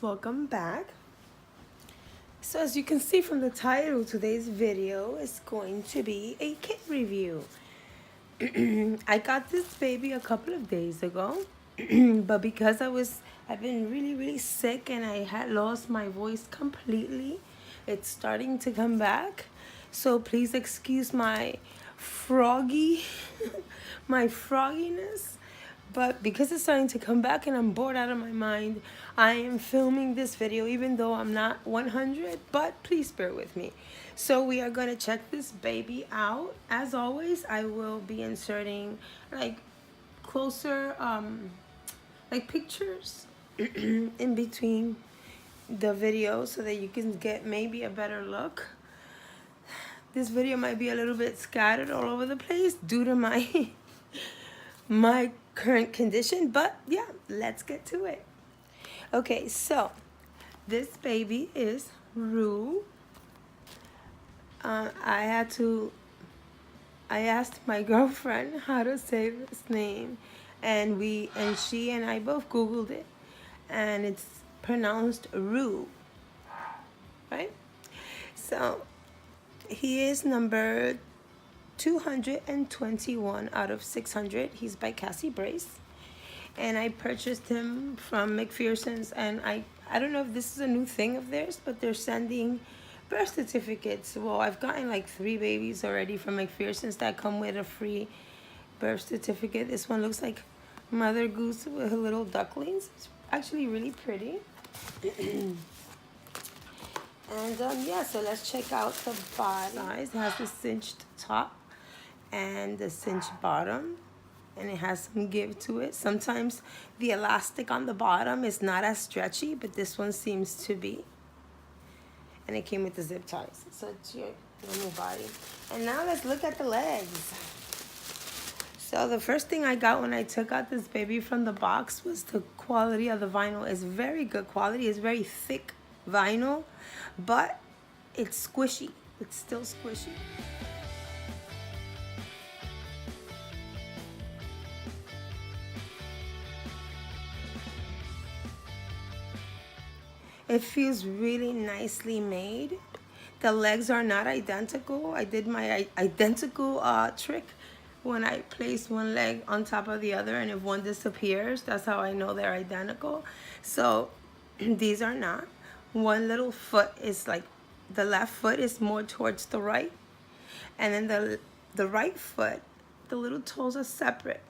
welcome back. So as you can see from the title, today's video is going to be a kit review. I got this baby a couple of days ago, but because I've been really sick and I had lost my voice completely, it's starting to come back. So please excuse my froggy, my frogginess. But because it's starting to come back and I'm bored out of my mind, I am filming this video even though I'm not 100, but please bear with me. So we are going to check this baby out. As always, I will be inserting like closer like pictures in between the video so that you can get maybe a better look. This video might be a little bit scattered all over the place due to my my current condition, but yeah, let's get to it. Okay, so this baby is Roux. I asked my girlfriend how to say this name, and she and I both Googled it, and it's pronounced Roux, right? So he is number 221 out of 600. He's by Cassie, and I purchased him from McPherson's, and I don't know if this is a new thing of theirs, but they're sending birth certificates. Well, I've gotten like 3 babies already from McPherson's that come with a free birth certificate. This one looks like Mother Goose with her little ducklings. It's actually really pretty. And yeah, so let's check out the body. It has the cinched top and the cinched bottom, and it has some give to it. Sometimes the elastic on the bottom is not as stretchy, but this one seems to be. And it came with the zip ties, so it's your normal body. And now let's look at the legs. So the first thing I got when I took out this baby from the box was the quality of the vinyl. It's very good quality. It's very thick vinyl, but it's squishy. It's still squishy. It feels really nicely made. The legs are not identical. I did my identical trick when I place one leg on top of the other, and if one disappears, that's how I know they're identical. So these are not. One little foot is like, the left foot is more towards the right, and then the right foot, the little toes are separate,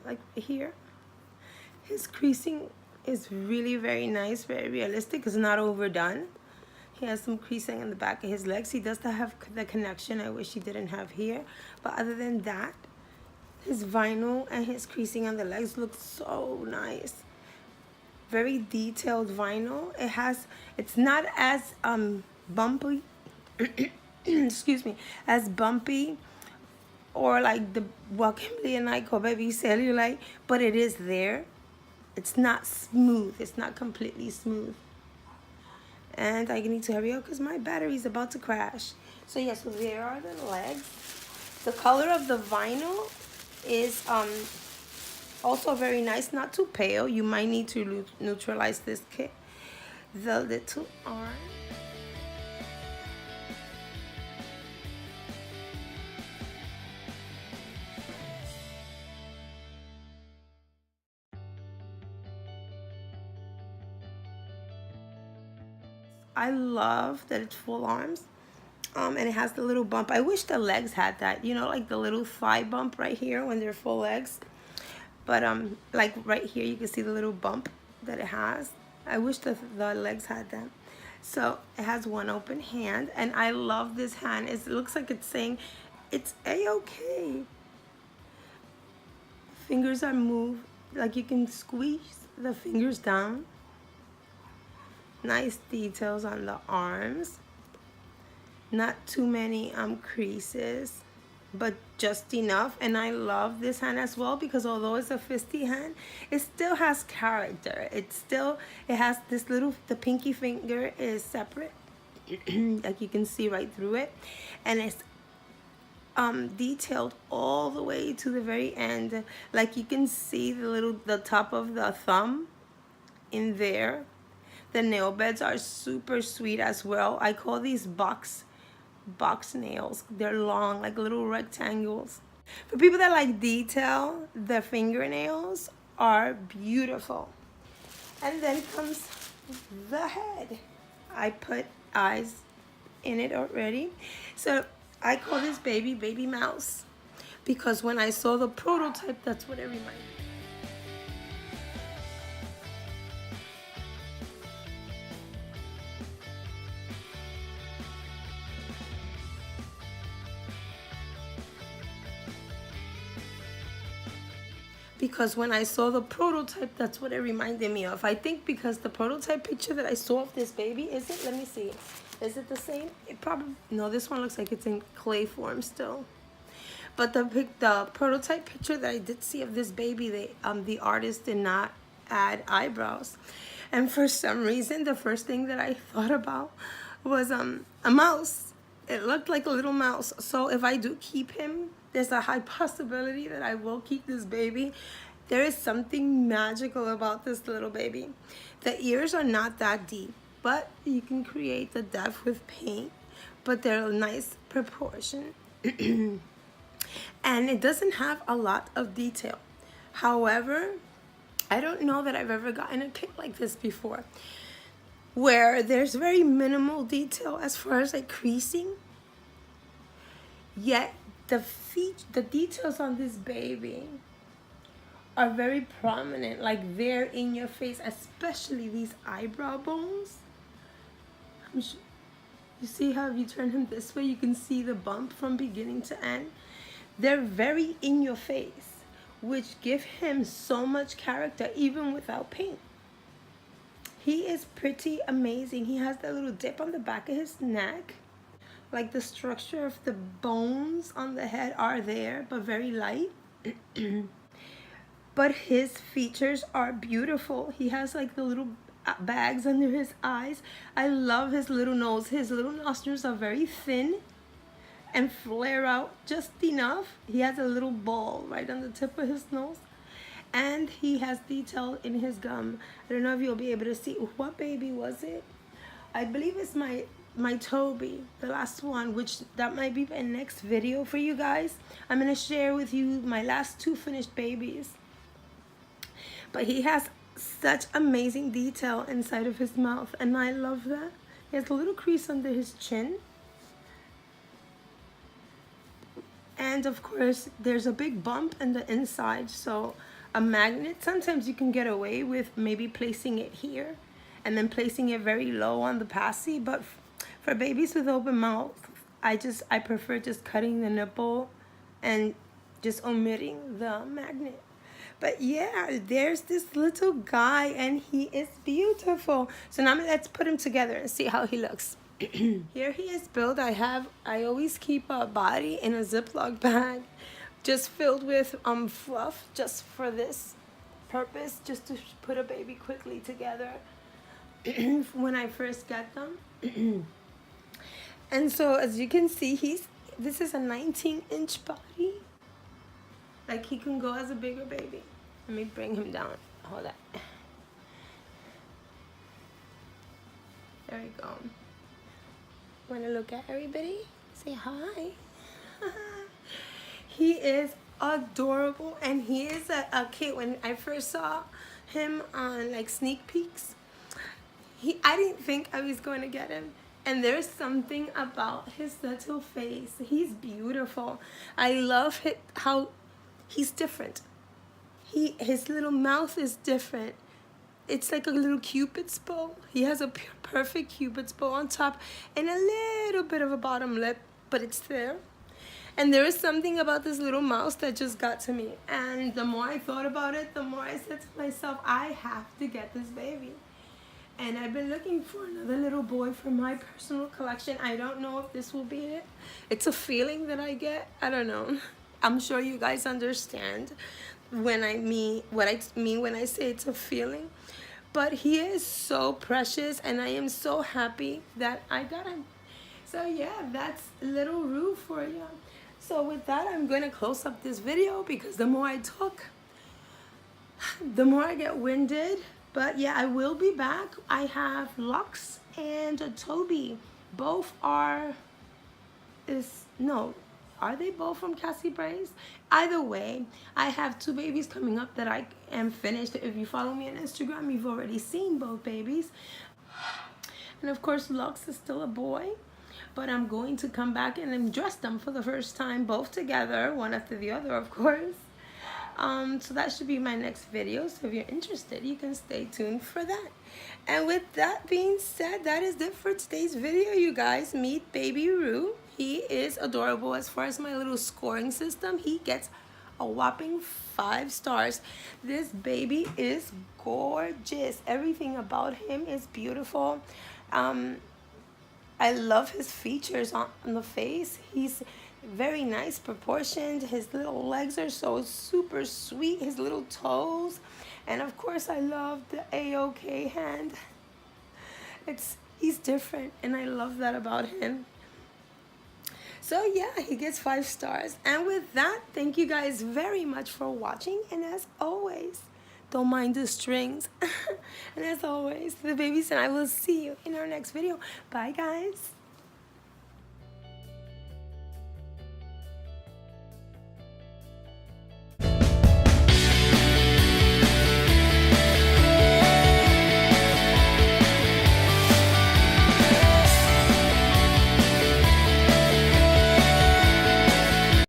like here. His creasing is really very nice, very realistic. It's not overdone. He has some creasing in the back of his legs. He does have the connection I wish he didn't have here, but other than that, his vinyl and his creasing on the legs look so nice. Very detailed vinyl. It's not as bumpy excuse me, as bumpy or like the Kimberly and Iko baby cellulite, but it is there. It's not smooth. It's not completely smooth. And I need to hurry up because my battery is about to crash. So yeah, so there are the legs. The color of the vinyl is also very nice, not too pale. You might need to neutralize this kit. The little arm. I love that it's full arms. And it has the little bump. I wish the legs had that, you know, like the little thigh bump right here when they're full legs. But like right here, you can see the little bump that it has. I wish the legs had that. So it has one open hand, and I love this hand. It looks like it's saying it's a-okay. Fingers are moved, like you can squeeze the fingers down. Nice details on the arms. Not too many creases, but just enough. And I love this hand as well because although it's a fisty hand, it still has character. It has this little, the pinky finger is separate, like you can see right through it, and it's detailed all the way to the very end. Like you can see the top of the thumb in there. The nail beds are super sweet as well. I call these box nails. They're long, like little rectangles. For people that like detail, the fingernails are beautiful. And then comes the head. I put eyes in it already. So I call this baby mouse, because when I saw the prototype, that's what it reminded me. Because when I saw the prototype, that's what it reminded me of. I think because the prototype picture that I saw of this baby, is it? Let me see. Is it the same? It probably, no, this one looks like it's in clay form still. But the prototype picture that I did see of this baby, the artist did not add eyebrows. And for some reason, the first thing that I thought about was a mouse. It looked like a little mouse. So if I do keep him, there's a high possibility that I will keep this baby. There is something magical about this little baby. The ears are not that deep, but you can create the depth with paint, but they're a nice proportion. And it doesn't have a lot of detail. However, I don't know that I've ever gotten a kit like this before, where there's very minimal detail as far as like creasing, yet the details on this baby are very prominent, like they're in your face, especially these eyebrow bones. You see how if you turn him this way, you can see the bump from beginning to end. They're very in your face, which give him so much character even without paint. He is pretty amazing. He has that little dip on the back of his neck. Like the structure of the bones on the head are there, but very light. But his features are beautiful. He has like the little bags under his eyes. I love his little nose. His little nostrils are very thin and flare out just enough. He has a little ball right on the tip of his nose. And he has detail in his gum. I don't know if you'll be able to see. What baby was it? I believe it's my Toby, the last one, which that might be my next video for you guys. I'm going to share with you my last 2 finished babies. But he has such amazing detail inside of his mouth, and I love that. He has a little crease under his chin. And of course, there's a big bump in the inside, so a magnet, sometimes you can get away with maybe placing it here and then placing it very low on the passy, but for babies with open mouth, I prefer just cutting the nipple and just omitting the magnet. But yeah, there's this little guy and he is beautiful. So now let's put him together and see how he looks. Here he is built. I always keep a body in a Ziploc bag just filled with fluff just for this purpose, just to put a baby quickly together when I first get them. And so as you can see, this is a 19-inch body. Like he can go as a bigger baby. Let me bring him down. Hold on. There we go. Want to look at everybody? Say hi. He is adorable, and he is a kid. When I first saw him on like sneak peeks, I didn't think I was going to get him. And there's something about his little face. He's beautiful. I love how he's different. His little mouth is different. It's like a little cupid's bow. He has a perfect cupid's bow on top and a little bit of a bottom lip, but it's there. And there is something about this little mouse that just got to me. And the more I thought about it, the more I said to myself, I have to get this baby. And I've been looking for another little boy for my personal collection. I don't know if this will be it. It's a feeling that I get. I don't know. I'm sure you guys understand what I mean when I say it's a feeling. But he is so precious, and I am so happy that I got him. So yeah, that's little Roux for you. So with that, I'm going to close up this video because the more I talk, the more I get winded. But yeah, I will be back. I have Lux and Toby. Both are, no, are they both from Cassie Brace? Either way, I have 2 babies coming up that I am finished. If you follow me on Instagram, you've already seen both babies. And of course, Lux is still a boy. But I'm going to come back and dress them for the first time, both together, one after the other, of course. So that should be my next video. So if you're interested, you can stay tuned for that. And with that being said, that is it for today's video, you guys. Meet baby Roux. He is adorable. As far as my little scoring system, he gets a whopping 5 stars. This baby is gorgeous. Everything about him is beautiful. I love his features on the face. He's very nice proportioned. His little legs are so super sweet. His little toes. And of course I love the A-OK hand. He's different and I love that about him. So yeah, he gets 5 stars. And with that, thank you guys very much for watching. And as always, don't mind the strings. And as always, the babies and I will see you in our next video. Bye guys.